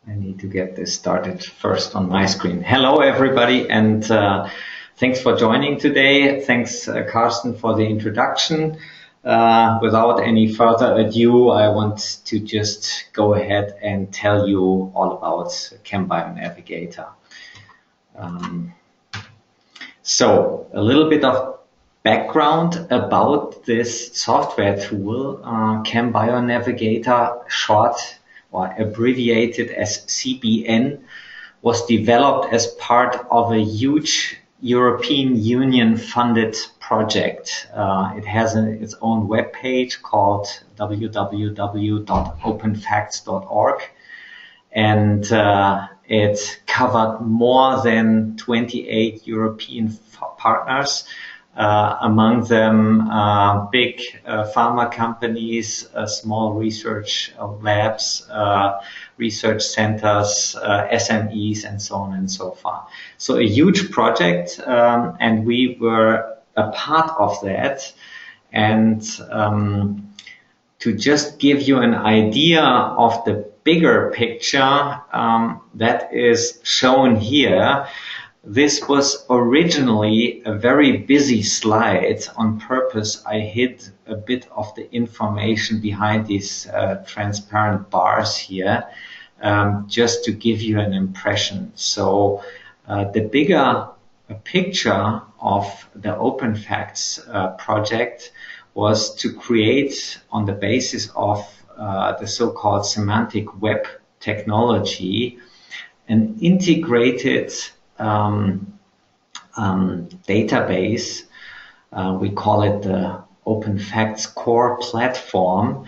I need to get this started first on my screen. Hello, everybody, and thanks for joining today. Thanks, Carsten, for the introduction. Without any further ado, I want to just go ahead and tell you all about ChemBioNavigator. So, a little bit of background about this software tool, ChemBioNavigator, short or abbreviated as CBN, was developed as part of a huge European Union funded project. It has its own webpage called www.openphacts.org, and it covered more than 28 European partners. Among them, big pharma companies, small research labs, research centers, SMEs, and so on and so forth. So a huge project, and we were a part of that. And to just give you an idea of the bigger picture that is shown here, this was originally a very busy slide. On purpose, I hid a bit of the information behind these transparent bars here, just to give you an impression. So the bigger picture of the OpenPHACTS project was to create, on the basis of the so-called semantic web technology, an integrated database. We call it the OpenPHACTS core platform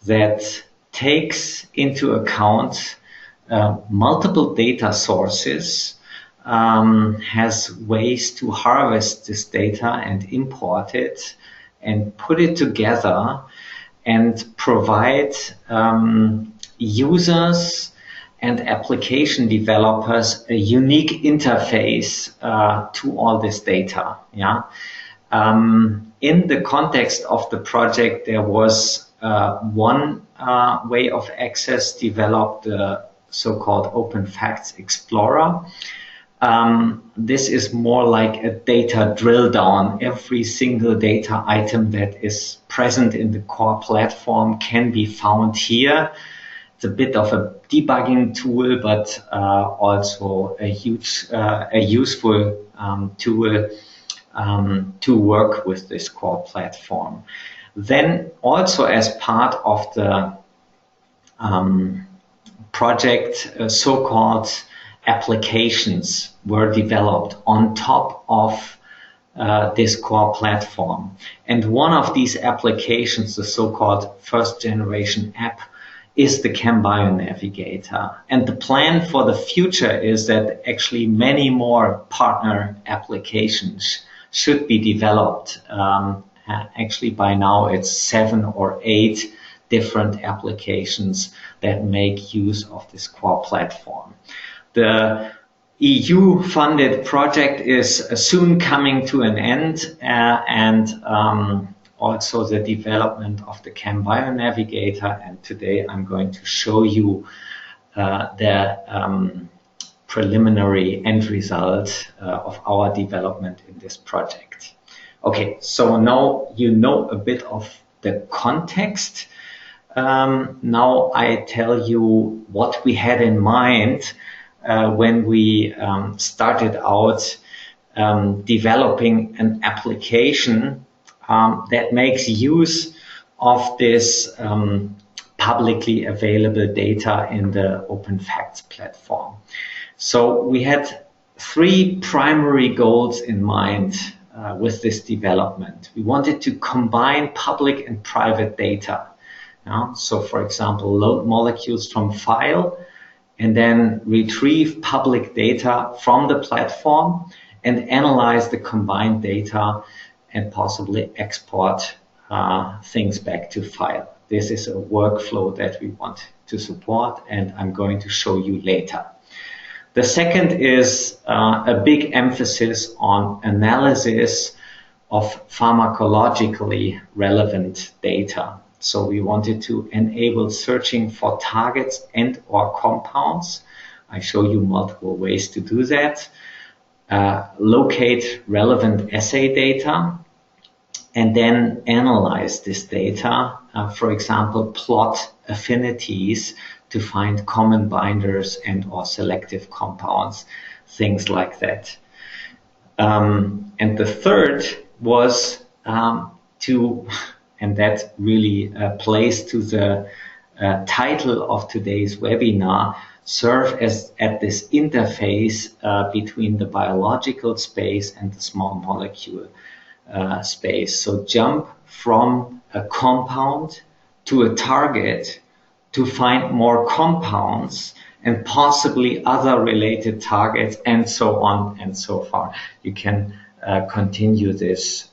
that takes into account multiple data sources, has ways to harvest this data and import it and put it together and provide users and application developers a unique interface to all this data. Yeah. In the context of the project, there was one way of access developed, the so-called OpenPHACTS Explorer. This is more like a data drill down. Every single data item that is present in the core platform can be found here. It's a bit of a debugging tool, but also a useful tool to work with this core platform. Then also as part of the project, so-called applications were developed on top of this core platform. And one of these applications, the so-called first generation app, is the ChemBioNavigator. And the plan for the future is that actually many more partner applications should be developed. Actually, by now it's 7 or 8 different applications that make use of this core platform. The EU-funded project is soon coming to an end, and also the development of the ChemBioNavigator, and today I'm going to show you the preliminary end result of our development in this project. Okay, so now you know a bit of the context. Now I tell you what we had in mind when we started out developing an application that makes use of this publicly available data in the OpenPHACTS platform. So we had 3 primary goals in mind with this development. We wanted to combine public and private data. So for example, load molecules from file and then retrieve public data from the platform and analyze the combined data and possibly export things back to file. This is a workflow that we want to support, and I'm going to show you later. The second is a big emphasis on analysis of pharmacologically relevant data. So we wanted to enable searching for targets and or compounds. I show you multiple ways to do that. Locate relevant assay data, and then analyze this data. For example, plot affinities to find common binders and or selective compounds, things like that. And the third was to, and that really plays to the title of today's webinar, serve as at this interface between the biological space and the small molecule space. So jump from a compound to a target to find more compounds and possibly other related targets, and so on and so far. You can continue this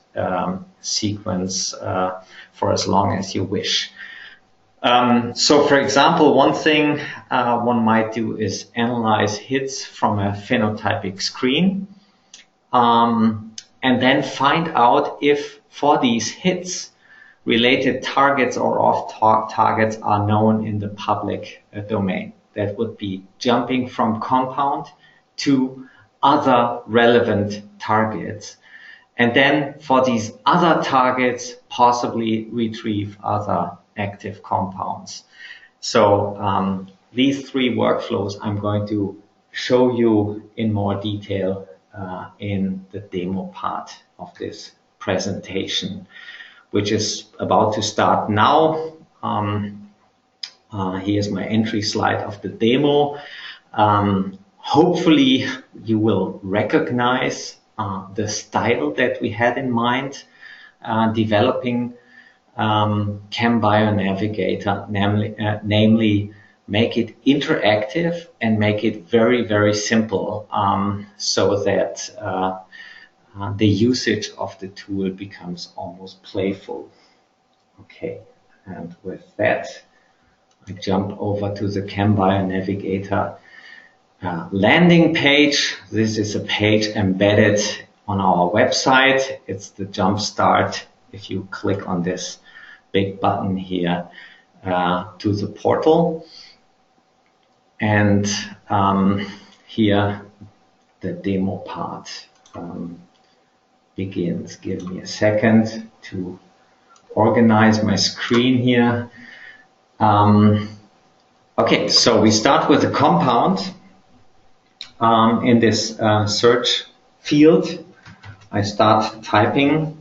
sequence for as long as you wish. So for example, one thing one might do is analyze hits from a phenotypic screen, and then find out if for these hits related targets or off targets are known in the public domain. That would be jumping from compound to other relevant targets. And then for these other targets, possibly retrieve other active compounds. So these three workflows I'm going to show you in more detail in the demo part of this presentation, which is about to start now. Here's my entry slide of the demo. Hopefully you will recognize the style that we had in mind developing ChemBioNavigator, namely make it interactive and make it very, very simple, so that the usage of the tool becomes almost playful. Okay, and with that, I jump over to the ChemBioNavigator landing page. This is a page embedded on our website. It's the jump start. If you click on this big button here to the portal, and here the demo part begins. Give me a second to organize my screen here. Okay, so we start with a compound. In this search field, I start typing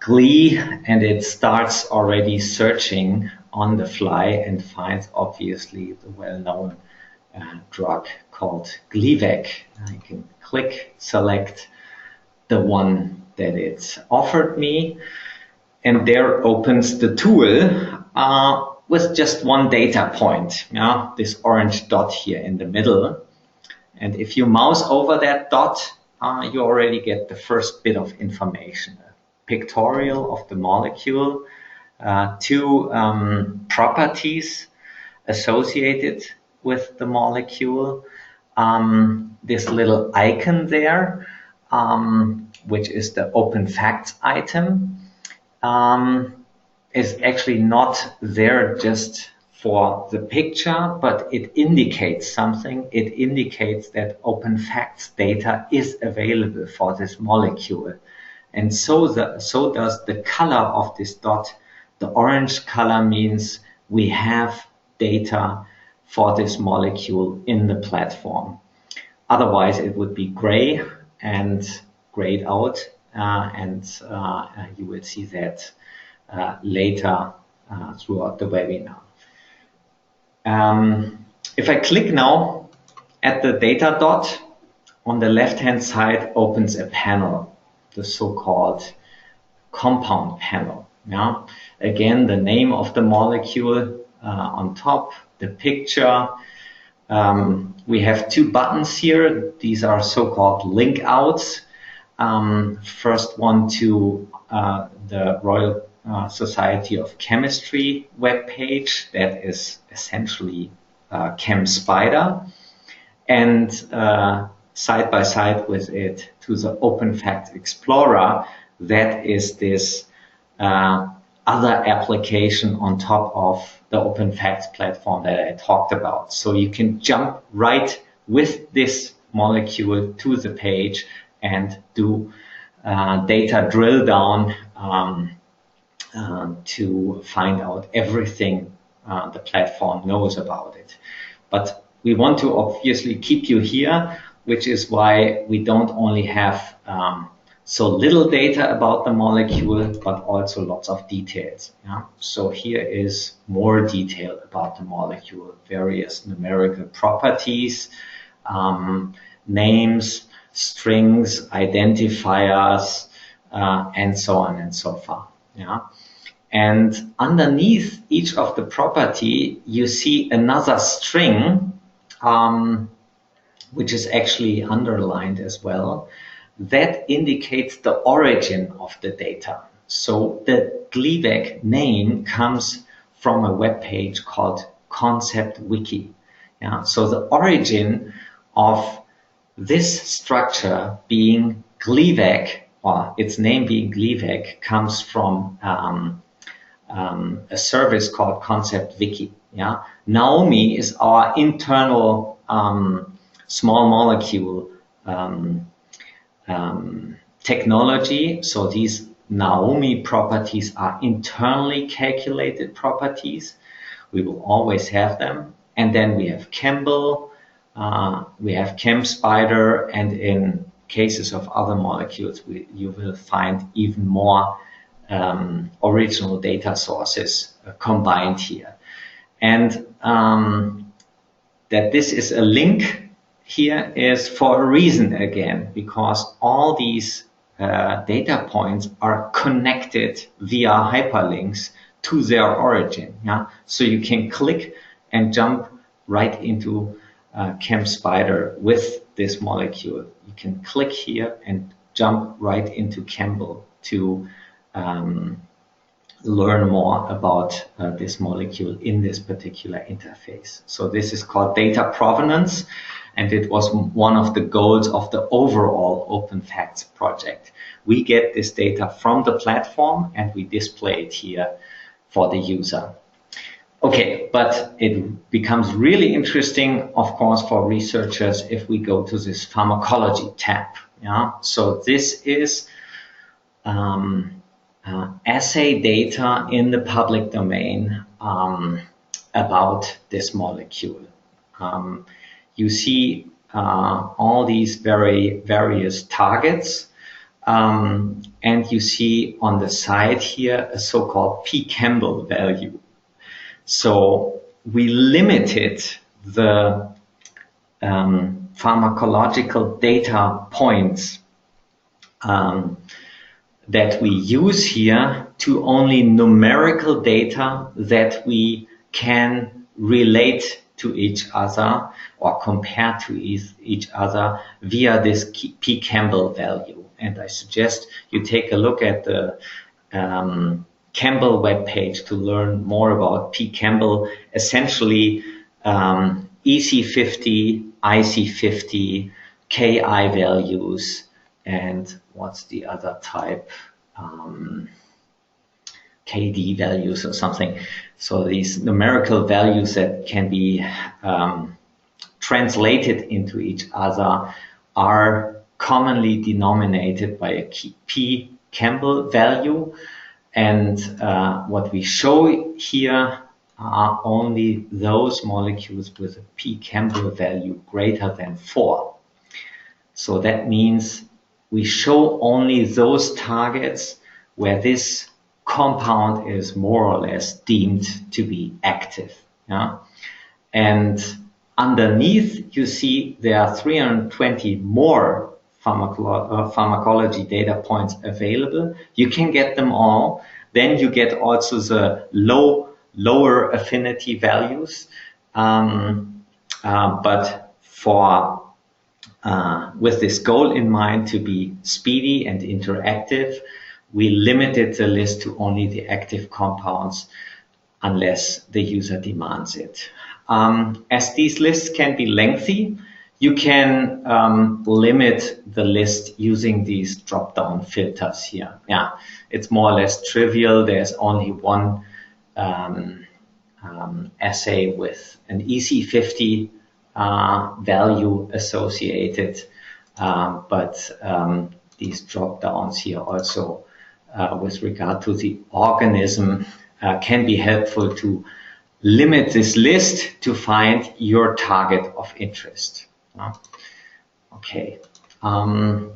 Glee, and it starts already searching on the fly and finds obviously the well-known drug called Gleevec. I can click, select the one that it's offered me, and there opens the tool with just one data point, this orange dot here in the middle. And if you mouse over that dot, you already get the first bit of information. A pictorial of the molecule, two properties associated with the molecule, this little icon there, which is the OpenPHACTS item, is actually not there just for the picture, but it indicates something. It indicates that OpenPHACTS data is available for this molecule. And so does the color of this dot. The orange color means we have data for this molecule in the platform. Otherwise, it would be gray and grayed out, and you will see that later throughout the webinar. If I click now at the data dot, on the left-hand side opens a panel, the so-called compound panel. Yeah? Again, the name of the molecule on top, the picture. We have two buttons here. These are so-called link outs. First one to the Royal Society of Chemistry webpage, that is essentially ChemSpider, and side by side with it to the OpenPHACTS Explorer, that is this other application on top of the OpenPHACTS platform that I talked about. So you can jump right with this molecule to the page and do data drill down to find out everything the platform knows about it. But we want to obviously keep you here, which is why we don't only have so little data about the molecule, but also lots of details. Yeah? So here is more detail about the molecule, various numerical properties, names, strings, identifiers, and so on and so forth. Yeah? And underneath each of the property, you see another string, which is actually underlined as well, that indicates the origin of the data. So the Gleevec name comes from a web page called Concept Wiki. Yeah? So the origin of this structure being Gleevec, or its name being Gleevec, comes from a service called Concept Wiki. Yeah? Naomi is our internal small molecule technology. So these Naomi properties are internally calculated properties. We will always have them. And then we have Campbell, we have ChemSpider, and in cases of other molecules, you will find even more original data sources combined here. And that this is a link here is for a reason again, because all these data points are connected via hyperlinks to their origin. Yeah? So you can click and jump right into ChemSpider with this molecule. You can click here and jump right into Campbell to learn more about this molecule in this particular interface. So this is called data provenance, and it was one of the goals of the overall OpenPHACTS project. We get this data from the platform and we display it here for the user. Okay, but it becomes really interesting, of course, for researchers if we go to this pharmacology tab. Yeah? So this is assay data in the public domain about this molecule. You see all these various targets, and you see on the side here a so-called p-Campbell value. So we limited the pharmacological data points that we use here to only numerical data that we can relate to each other or compare to each other via this p-Campbell value. And I suggest you take a look at the Campbell webpage to learn more about p-Campbell, essentially EC50, IC50, Ki values, and what's the other type? KD values or something. So these numerical values that can be translated into each other are commonly denominated by a p-Campbell value. And what we show here are only those molecules with a p-Campbell value greater than 4. So that means we show only those targets where this compound is more or less deemed to be active. Yeah? And underneath, you see there are 320 more pharmacology data points available. You can get them all. Then you get also the lower affinity values. But for with this goal in mind to be speedy and interactive, we limited the list to only the active compounds unless the user demands it. As these lists can be lengthy, You can limit the list using these drop-down filters here. Yeah, it's more or less trivial. There's only one assay with an EC50 value associated, but these drop-downs here also with regard to the organism can be helpful to limit this list to find your target of interest. Okay. All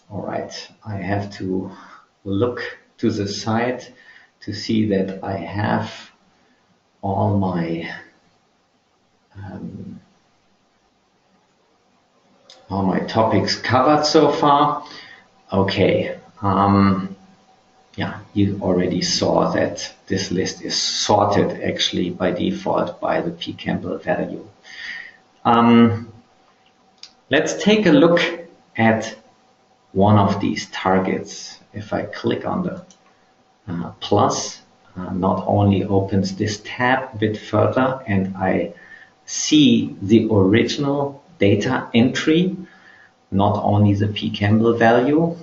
right. I have to look to the side to see that I have all my topics covered so far. Okay. Yeah, you already saw that this list is sorted actually by default by the pCampbell value. Let's take a look at one of these targets. If I click on the plus, not only opens this tab a bit further and I see the original data entry, not only the pCampbell value,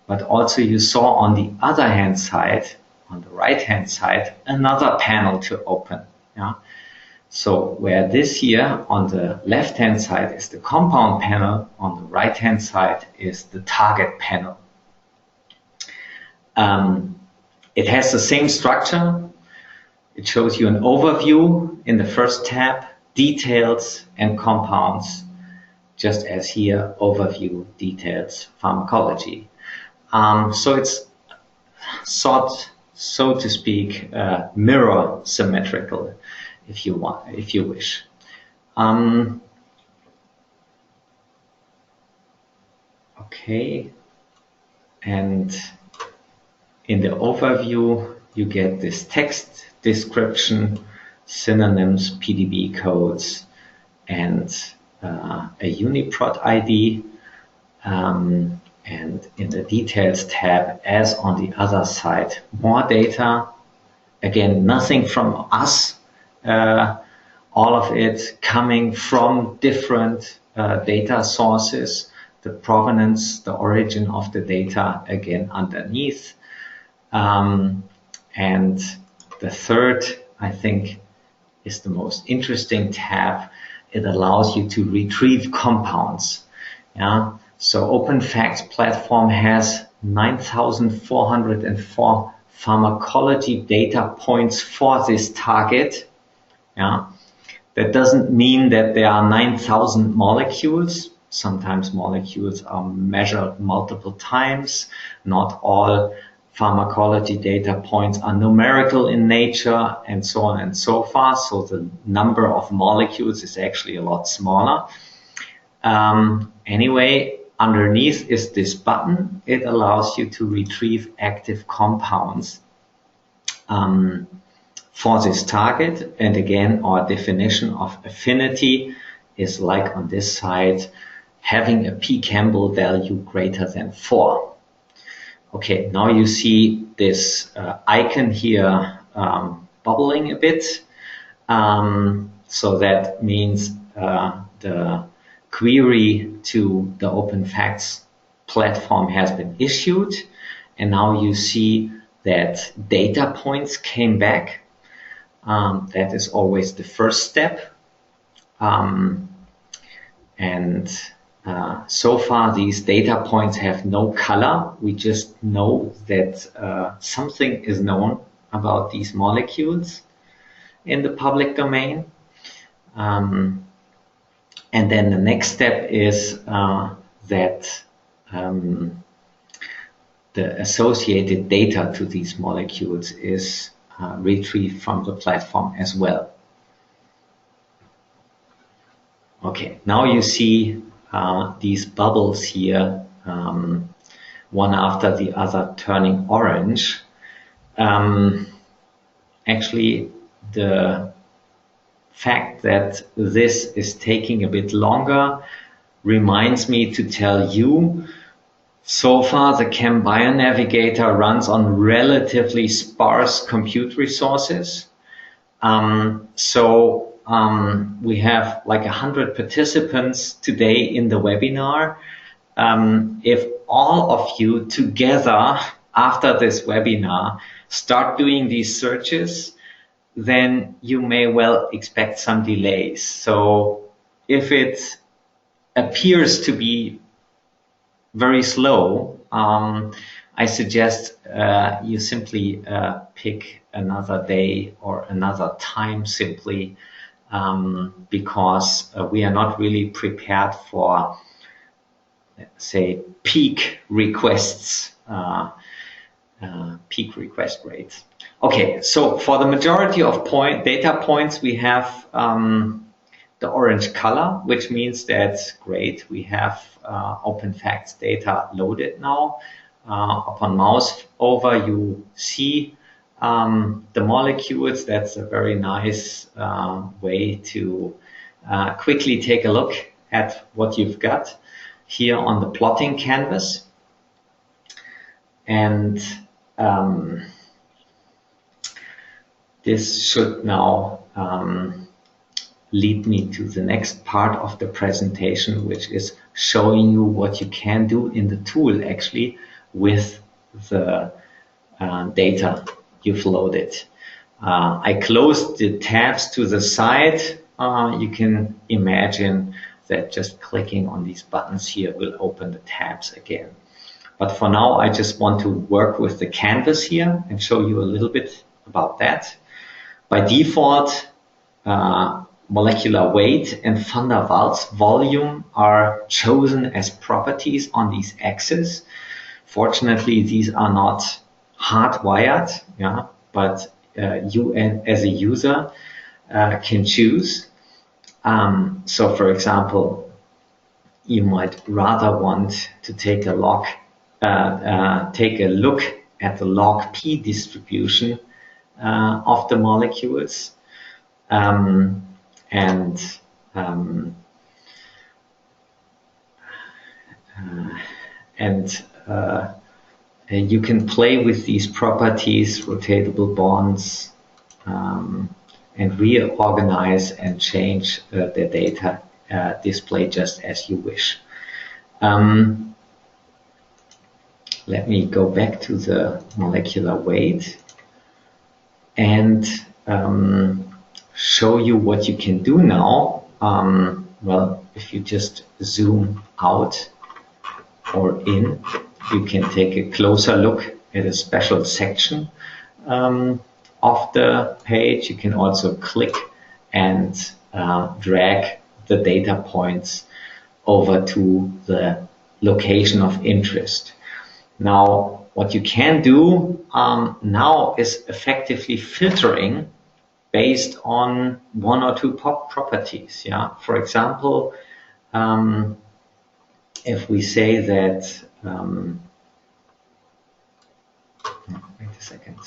but also you saw on the other hand side, on the right hand side, another panel to open. Yeah? So where this here on the left hand side is the compound panel, on the right hand side is the target panel. It has the same structure. It shows you an overview in the first tab, details and compounds, just as here, overview, details, pharmacology. So it's so to speak, mirror symmetrical, if you want, if you wish. Okay, and in the overview, you get this text description, synonyms, PDB codes, and a UniProt ID. And in the details tab, as on the other side, more data. Again, nothing from us. All of it coming from different data sources. The provenance, the origin of the data, again underneath. And the third, I think, is the most interesting tab. It allows you to retrieve compounds. Yeah. So OpenPHACTS platform has 9,404 pharmacology data points for this target. Yeah. That doesn't mean that there are 9,000 molecules. Sometimes molecules are measured multiple times. Not all pharmacology data points are numerical in nature, and so on and so forth. So the number of molecules is actually a lot smaller. Anyway, underneath is this button. It allows you to retrieve active compounds for this target. And again, our definition of affinity is like on this side, having a pCampbell value greater than 4. Okay, now you see this icon here bubbling a bit. So that means the query to the OpenPHACTS platform has been issued. And now you see that data points came back. That is always the first step. So far, these data points have no color. We just know that something is known about these molecules in the public domain. And then the next step is that the associated data to these molecules is retrieved from the platform as well. Okay, now you see these bubbles here, one after the other turning orange. Actually, the fact that this is taking a bit longer reminds me to tell you, so far the ChemBioNavigator runs on relatively sparse compute resources. we have like 100 participants today in the webinar. If all of you together after this webinar start doing these searches, then you may well expect some delays. So if it appears to be very slow, I suggest you simply pick another day or another time simply, because we are not really prepared for, let's say, peak requests, peak request rates. Okay, so for the majority of data points, we have the orange color, which means that's great. We have OpenPHACTS data loaded now. Upon mouse over, you see the molecules. That's a very nice way to quickly take a look at what you've got here on the plotting canvas. And this should now lead me to the next part of the presentation, which is showing you what you can do in the tool actually with the data you've loaded. I closed the tabs to the side. You can imagine that just clicking on these buttons here will open the tabs again. But for now, I just want to work with the canvas here and show you a little bit about that. By default, molecular weight and van der Waals volume are chosen as properties on these axes. Fortunately, these are not hardwired, but you as a user can choose. So for example, you might rather want to take a look at the log P distribution of the molecules. You can play with these properties, rotatable bonds, and reorganize and change the data display just as you wish. Let me go back to the molecular weight and show you what you can do now. Well, if you just zoom out or in, you can take a closer look at a special section of the page. You can also click and drag the data points over to the location of interest. Now, what you can do now is effectively filtering based on one or two properties. For example, if we say that, wait a second,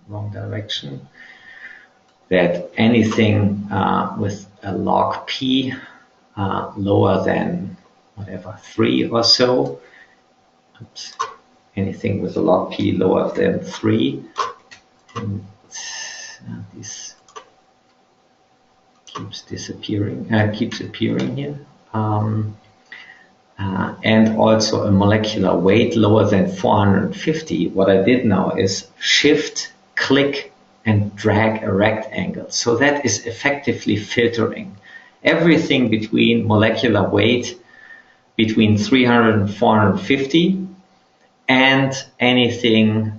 wrong direction, that anything with a log P lower than whatever 3 or so, oops, anything with a log P lower than 3, and this keeps disappearing, keeps appearing here. And also a molecular weight lower than 450. What I did now is shift, click, and drag a rectangle. So that is effectively filtering everything between molecular weight between 300 and 450, and anything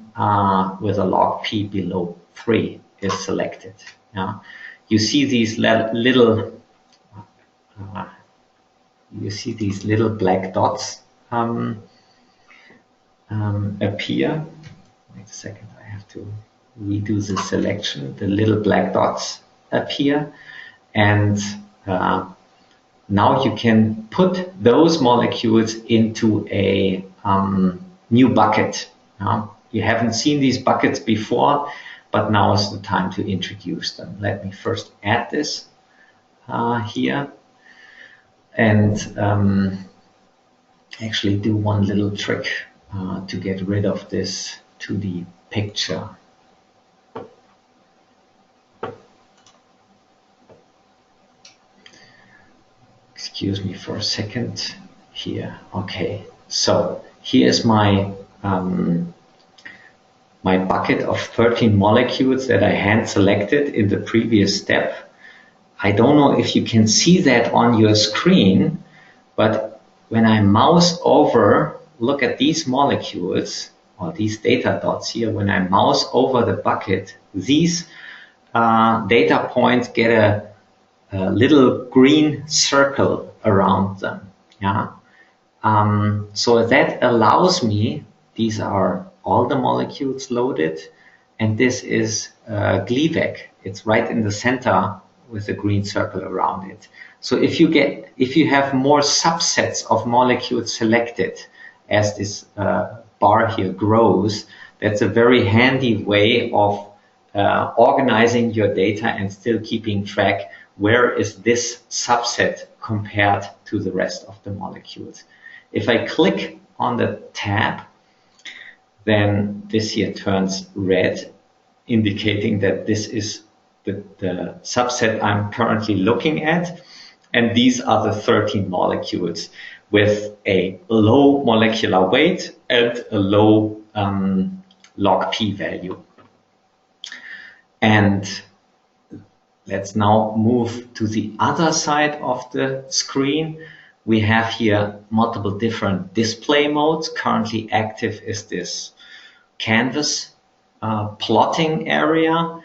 with a log P below 3 is selected. You see these little black dots appear. Wait a second, I have to redo the selection. The little black dots appear, and now you can put those molecules into a new bucket. You haven't seen these buckets before, but now is the time to introduce them. Let me first add this here, and actually do one little trick to get rid of this 2D picture. excuse me for a second here. Okay, so here's my my bucket of 13 molecules that I hand selected in the previous step. I don't know if you can see that on your screen, but when I mouse over, look at these molecules, or these data dots here, when I mouse over the bucket, these data points get a little green circle around them. Yeah. So that allows me, these are all the molecules loaded, and this is Gleevec. It's right in the center with a green circle around it. So if you have more subsets of molecules selected as this bar here grows, that's a very handy way of organizing your data and still keeping track where is this subset compared to the rest of the molecules. If I click on the tab, then this here turns red, indicating that this is the subset I'm currently looking at. And these are the 13 molecules with a low molecular weight and a low log P value. And let's now move to the other side of the screen. We have here multiple different display modes. Currently active is this canvas plotting area.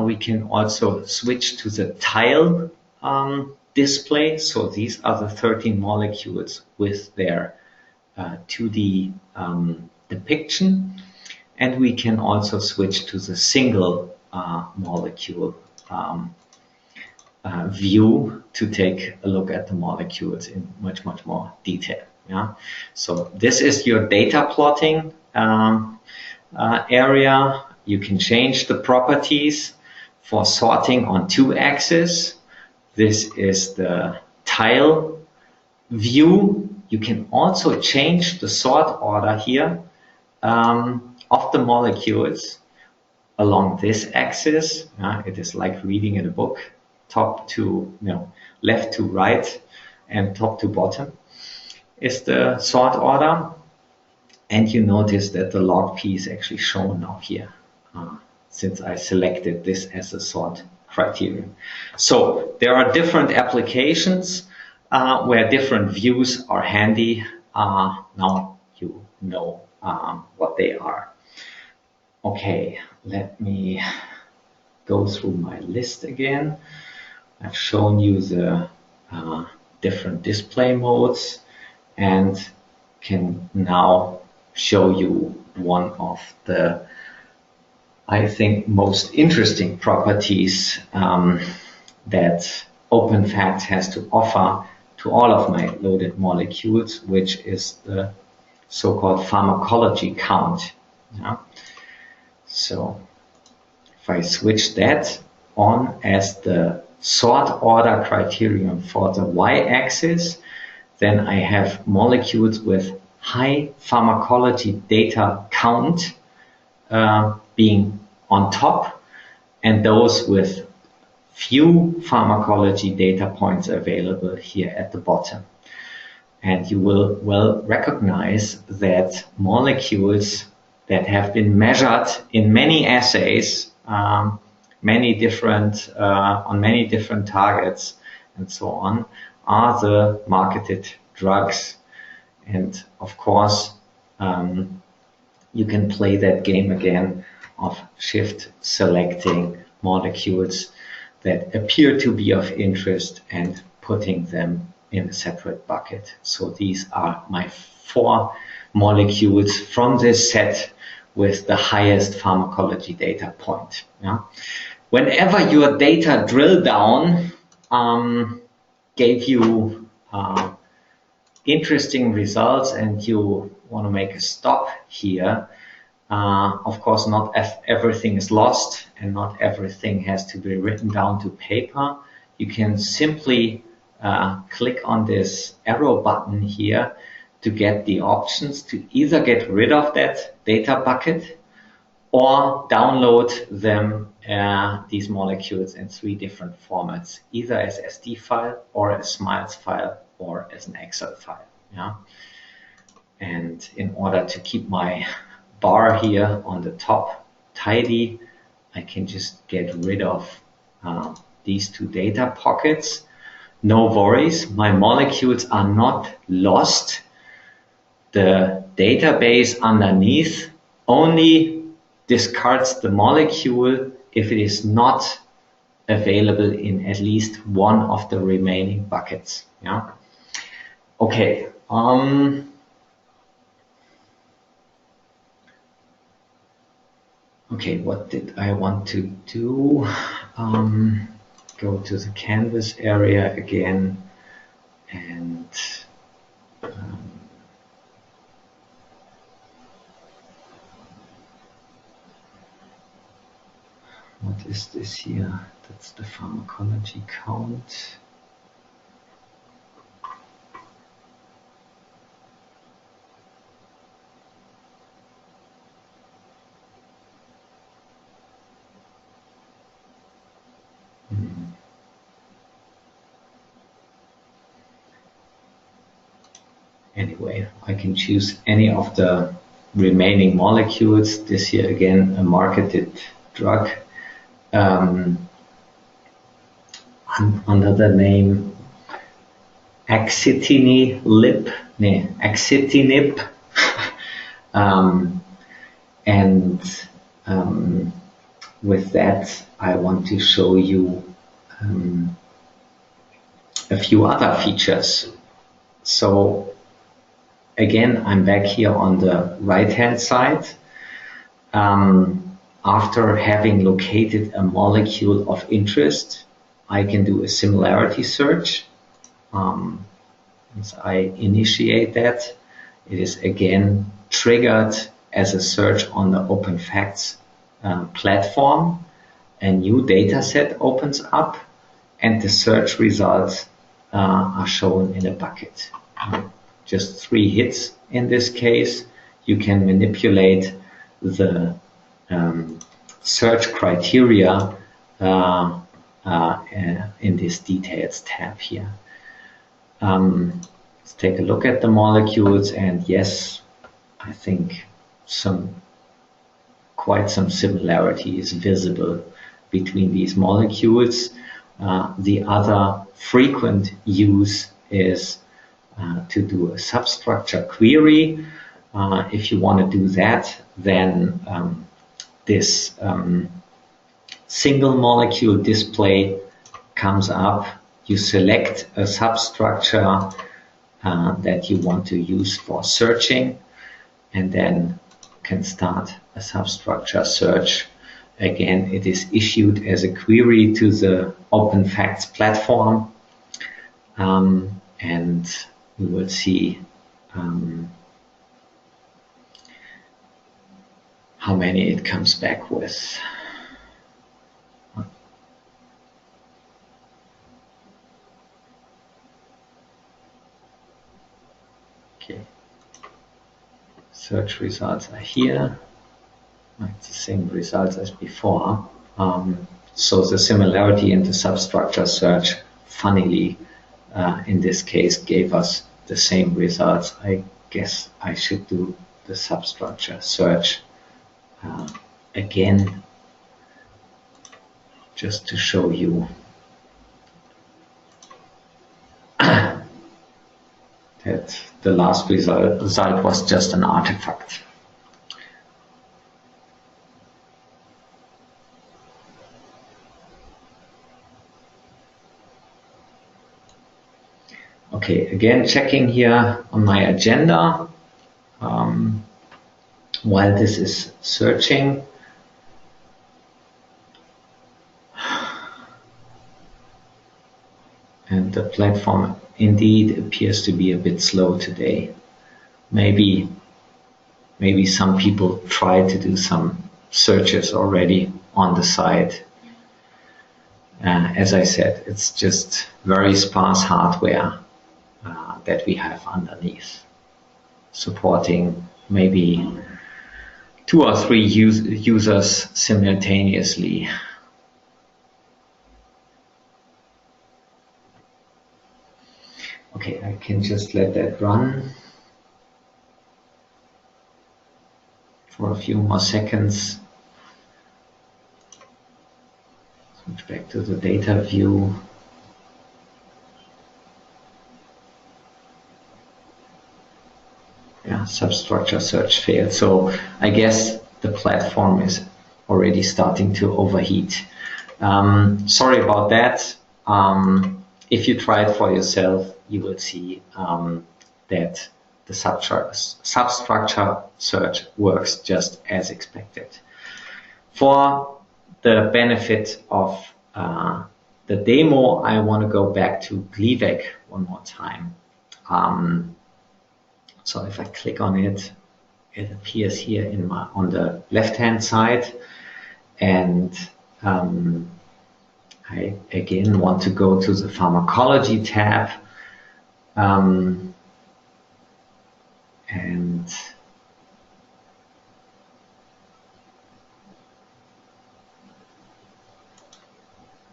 We can also switch to the tile display. So these are the 13 molecules with their 2D depiction. And we can also switch to the single molecule view to take a look at the molecules in much more detail. Yeah. So this is your data plotting area. You can change the properties for sorting on 2 axes. This is the tile view. You can also change the sort order here of the molecules along this axis. It is like reading in a book, top to left to right and top to bottom is the sort order. And you notice that the log P is actually shown now here since I selected this as a sort criterion. So there are different applications where different views are handy. Now you know what they are. Okay, let me go through my list again. I've shown you the different display modes and can now show you one of the, I think, most interesting properties that OpenPHACTS has to offer to all of my loaded molecules, which is the so-called pharmacology count. Yeah. So if I switch that on as the sort order criterion for the y-axis, then I have molecules with high pharmacology data count being on top, and those with few pharmacology data points available here at the bottom. And you will well recognize that molecules that have been measured in many assays, many different on many different targets and so on, are the marketed drugs. And of course, you can play that game again of shift selecting molecules that appear to be of interest and putting them in a separate bucket. So these are my 4 molecules from this set with the highest pharmacology data point. Yeah? Whenever your data drill down gave you interesting results and you want to make a stop here, of course not everything is lost and not everything has to be written down to paper. You can simply click on this arrow button here to get the options to either get rid of that data bucket or download them, these molecules, in 3 different formats, either as SD file or as Smiles file or as an Excel file. Yeah. And in order to keep my bar here on the top tidy, I can just get rid of these 2 data pockets. No worries, my molecules are not lost. The database underneath only discards the molecule if it is not available in at least one of the remaining buckets. Yeah. Okay. Okay, what did I want to do? Go to the canvas area again, and what is this here? That's the pharmacology count. Anyway, I can choose any of the remaining molecules. This here again, a marketed drug under the name axitinib. And with that, I want to show you a few other features. So again, I'm back here on the right-hand side. After having located a molecule of interest, I can do a similarity search. Once I initiate that, it is again triggered as a search on the OpenPHACTS platform. A new data set opens up, and the search results are shown in a bucket. Just 3 hits in this case. You can manipulate the search criteria in this details tab here. Let's take a look at the molecules, and yes, I think quite some similarity is visible between these molecules. The other frequent use is to do a substructure query. If you want to do that, then this single molecule display comes up. You select a substructure that you want to use for searching, and then can start a substructure search. Again, it is issued as a query to the OpenPHACTS platform, and we will see how many it comes back with. Okay, search results are here. It's the same results as before. So the similarity in the substructure search, funnily, in this case, gave us the same results. I guess I should do the substructure search again, just to show you that the last result was just an artifact. Okay, again checking here on my agenda while this is searching. And the platform indeed appears to be a bit slow today. Maybe some people try to do some searches already on the site. As I said, it's just very sparse hardware that we have underneath, supporting maybe 2 or 3 users simultaneously. Okay, I can just let that run for a few more seconds. Switch back to the data view. Yeah, substructure search failed. So I guess the platform is already starting to overheat. Sorry about that. If you try it for yourself, you will see that the substructure search works just as expected. For the benefit of the demo, I want to go back to Gleevec one more time. So if I click on it, it appears here on the left-hand side, and I again want to go to the Pharmacology tab, and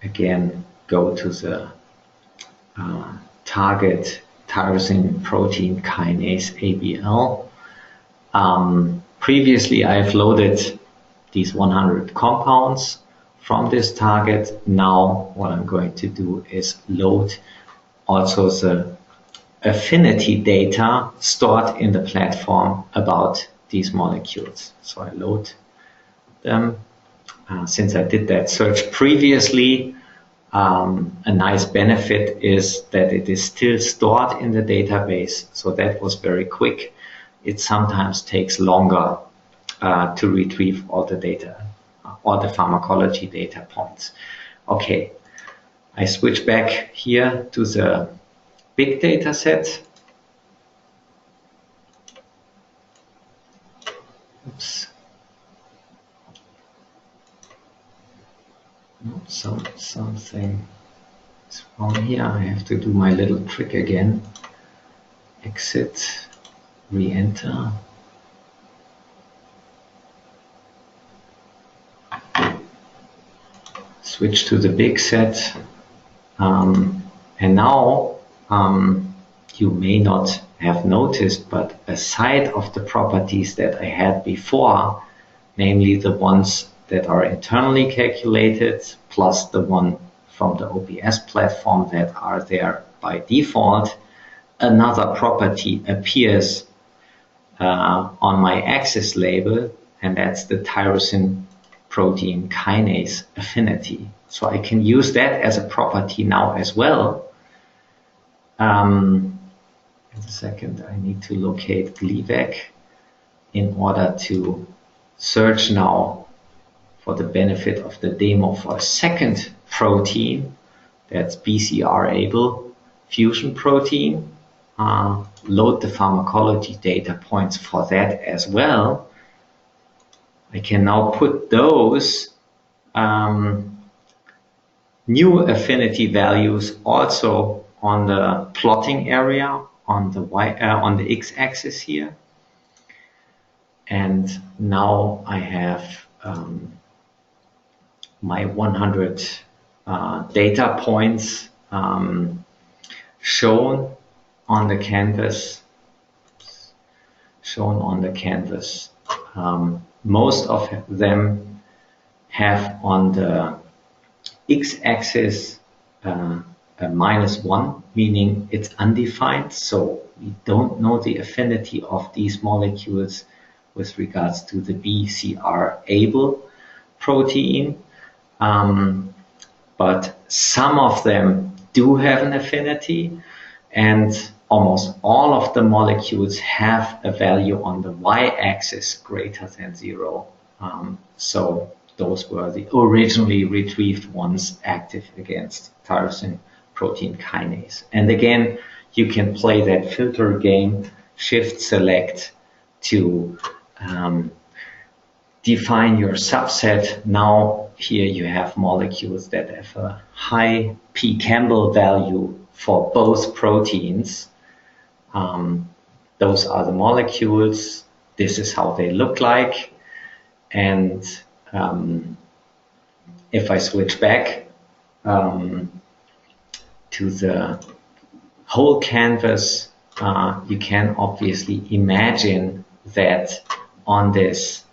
again go to the target tyrosine protein kinase ABL. Previously I've loaded these 100 compounds from this target. Now what I'm going to do is load also the affinity data stored in the platform about these molecules. So I load them. Since I did that search previously, a nice benefit is that it is still stored in the database, so that was very quick. It sometimes takes longer to retrieve all the data, all the pharmacology data points. Okay, I switch back here to the big data set. Oops. Something is wrong here. I have to do my little trick again. Exit, re-enter. Switch to the big set. And now you may not have noticed, but aside of the properties that I had before, namely the ones that are internally calculated, plus the one from the OPS platform that are there by default, another property appears on my axis label, and that's the tyrosine protein kinase affinity. So I can use that as a property now as well. In a second, I need to locate Gleevec in order to search now for the benefit of the demo for a second protein, that's BCR-able fusion protein. Load the pharmacology data points for that as well. I can now put those new affinity values also on the plotting area on the x-axis here. And now I have my 100 data points shown on the canvas. Most of them have on the x-axis a -1, meaning it's undefined, so we don't know the affinity of these molecules with regards to the BCR-able protein. But some of them do have an affinity, and almost all of the molecules have a value on the y-axis greater than 0. So those were the originally retrieved ones active against tyrosine protein kinase. And again, you can play that filter game, shift select to define your subset. Now here you have molecules that have a high P. Campbell value for both proteins. Those are the molecules. This is how they look like. And if I switch back to the whole canvas, you can obviously imagine that on this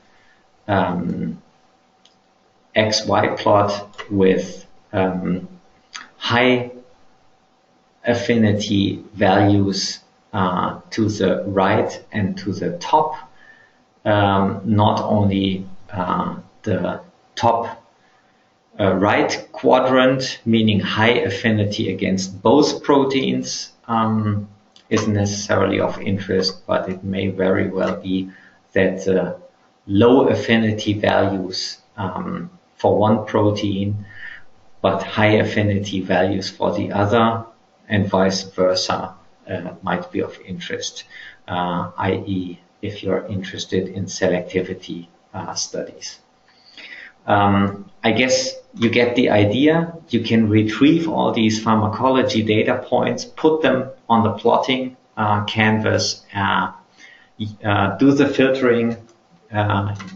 XY plot with high affinity values to the right and to the top, not only the top right quadrant, meaning high affinity against both proteins, isn't necessarily of interest, but it may very well be that low affinity values for one protein, but high affinity values for the other, and vice versa, might be of interest, i.e. if you're interested in selectivity studies. I guess you get the idea. You can retrieve all these pharmacology data points, put them on the plotting canvas, do the filtering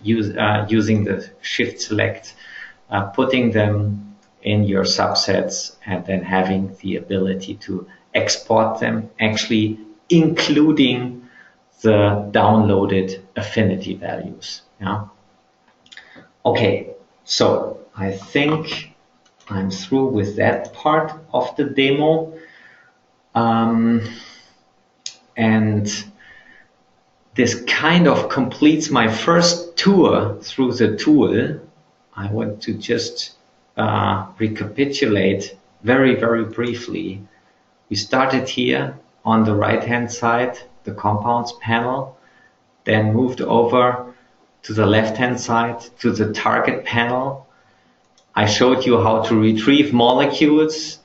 using the shift select, putting them in your subsets, and then having the ability to export them, actually including the downloaded affinity values. Yeah. Okay, so I think I'm through with that part of the demo. And this kind of completes my first tour through the tool. I want to just recapitulate very, very briefly. We started here on the right-hand side, the compounds panel, then moved over to the left-hand side to the target panel. I showed you how to retrieve molecules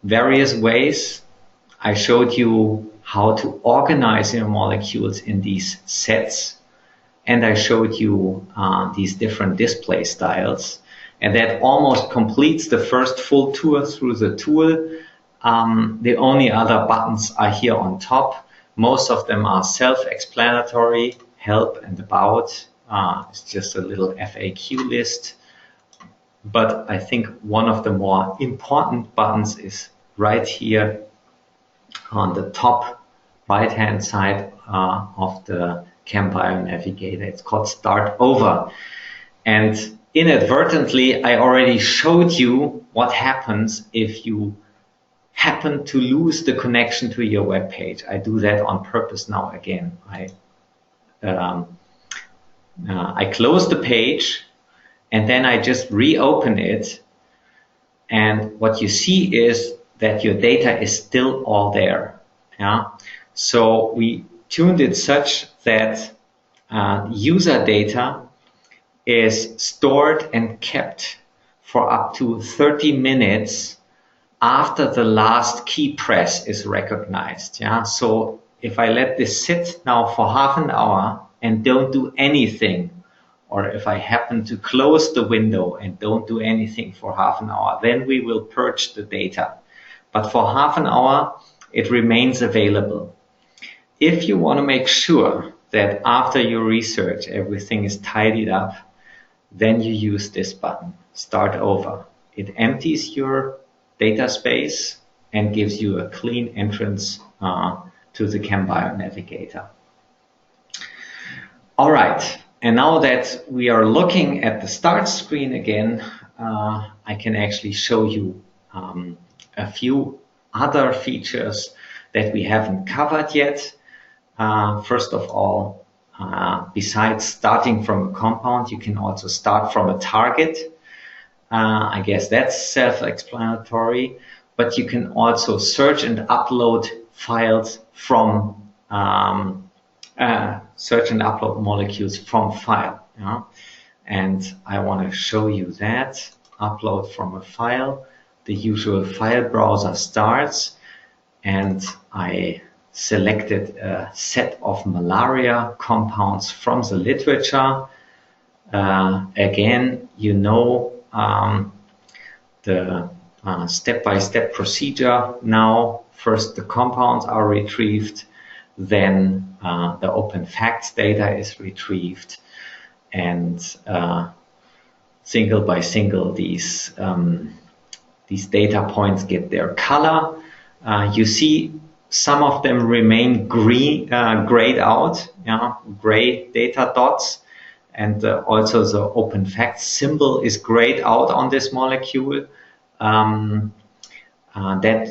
various ways. I showed you how to organize your molecules in these sets. And I showed you these different display styles. And that almost completes the first full tour through the tool. The only other buttons are here on top. Most of them are self-explanatory, help and about. It's just a little FAQ list. But I think one of the more important buttons is right here on the top right-hand side of the ChemBioNavigator. It's called Start Over. And inadvertently, I already showed you what happens if you happen to lose the connection to your web page. I do that on purpose now again. I close the page and then I just reopen it. And what you see is that your data is still all there. Yeah. So we tuned it such that user data is stored and kept for up to 30 minutes after the last key press is recognized. Yeah. So if I let this sit now for half an hour and don't do anything, or if I happen to close the window and don't do anything for half an hour, then we will purge the data. But for half an hour, it remains available. If you want to make sure that after your research everything is tidied up, then you use this button, Start Over. It empties your data space and gives you a clean entrance to the ChemBioNavigator. All right, and now that we are looking at the start screen again, I can actually show you a few other features that we haven't covered yet. First of all, besides starting from a compound, you can also start from a target. I guess that's self-explanatory, but you can also search and upload files from search and upload molecules from file. Yeah? And I want to show you that. Upload from a file. The usual file browser starts, and I selected a set of malaria compounds from the literature. Again, you know the step-by-step procedure now. First, the compounds are retrieved, then the OpenPHACTS data is retrieved. and single by single these data points get their color. You see some of them remain green, grayed out, gray data dots, and also the OpenPHACTS symbol is grayed out on this molecule. That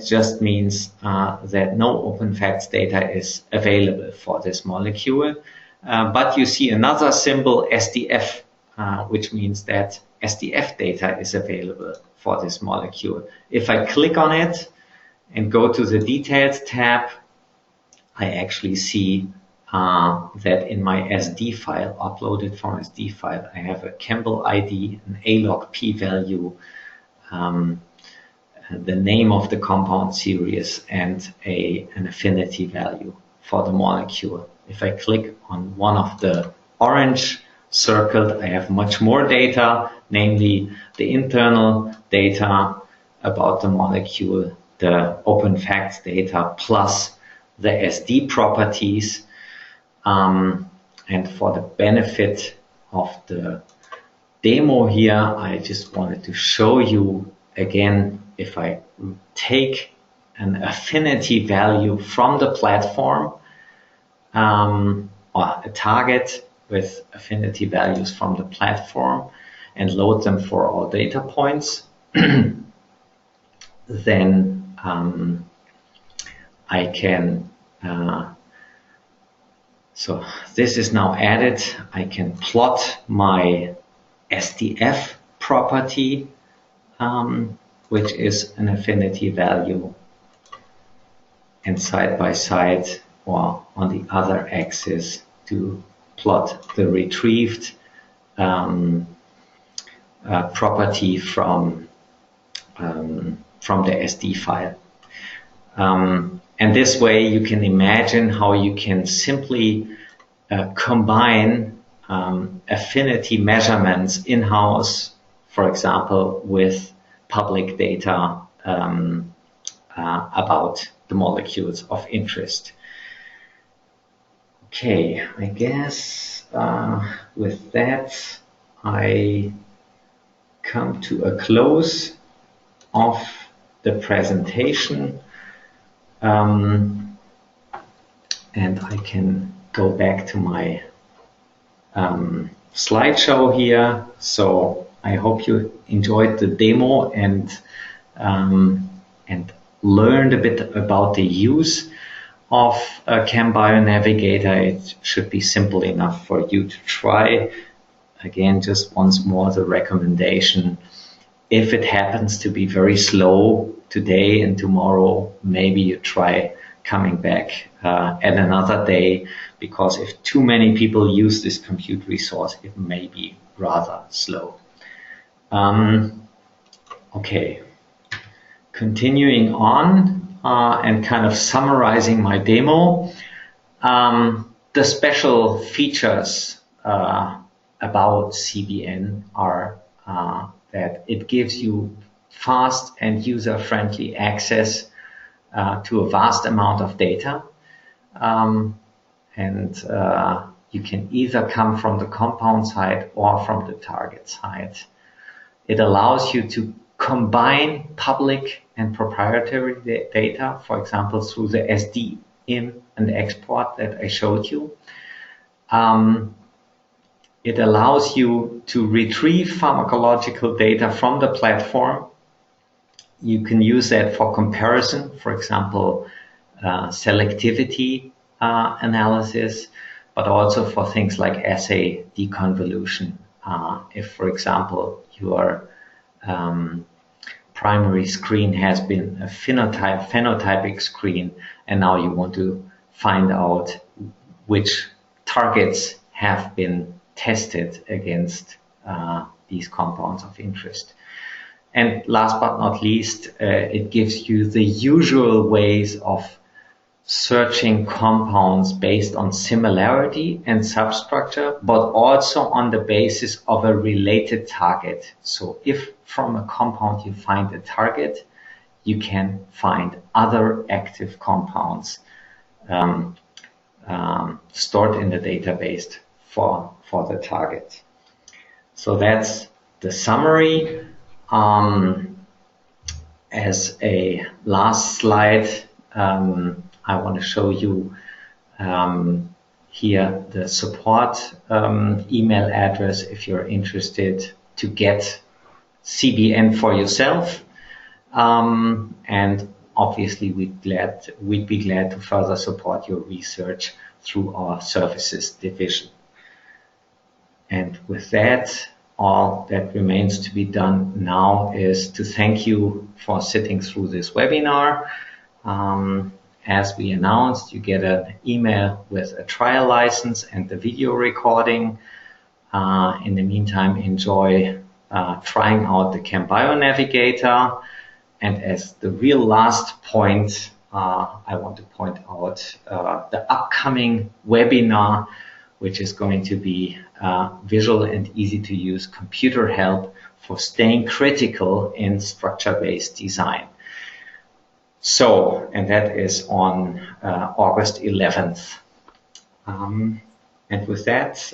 just means that no OpenPHACTS data is available for this molecule. But you see another symbol, SDF, which means that SDF data is available for this molecule. If I click on it and go to the Details tab, I actually see that in my SD file, uploaded from SD file, I have a Campbell ID, an A-log p-value, the name of the compound series, and an affinity value for the molecule. If I click on one of the orange circled, I have much more data, namely the internal data about the molecule, the OpenPHACTS data, plus the SD properties. And for the benefit of the demo here, I just wanted to show you again, if I take an affinity value from the platform, or a target with affinity values from the platform, and load them for all data points, then I can, so this is now added, I can plot my SDF property, which is an affinity value, and side by side or on the other axis to plot the retrieved property from the SD file. And this way you can imagine how you can simply combine affinity measurements in-house, for example, with public data about the molecules of interest. Okay, I guess with that I come to a close of the presentation, and I can go back to my slideshow here. So I hope you enjoyed the demo and learned a bit about the use of ChemBioNavigator. It should be simple enough for you to try. Again, just once more the recommendation, if it happens to be very slow today and tomorrow, maybe you try coming back at another day, because if too many people use this compute resource, it may be rather slow. Okay, continuing on and kind of summarizing my demo, the special features about CBN are that it gives you fast and user-friendly access to a vast amount of data, and you can either come from the compound side or from the target side. It allows you to combine public and proprietary data, for example, through the SD in and export that I showed you. It allows you to retrieve pharmacological data from the platform. You can use that for comparison, for example, selectivity analysis, but also for things like assay deconvolution. If, for example, your primary screen has been a phenotypic screen, and now you want to find out which targets have been tested against these compounds of interest. And last but not least, it gives you the usual ways of searching compounds based on similarity and substructure, but also on the basis of a related target. So if from a compound you find a target, you can find other active compounds stored in the database for the target. So that's the summary. As a last slide, I want to show you here the support email address if you're interested to get CBN for yourself. And obviously we'd be glad to further support your research through our services division. And with that, all that remains to be done now is to thank you for sitting through this webinar. As we announced, you get an email with a trial license and the video recording. In the meantime, enjoy trying out the ChemBioNavigator. And as the real last point, I want to point out the upcoming webinar, which is going to be visual and easy to use computer help for staying critical in structure-based design. So, and that is on August 11th. And with that,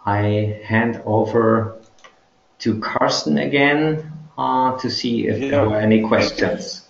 I hand over to Carsten again to see if there were any questions.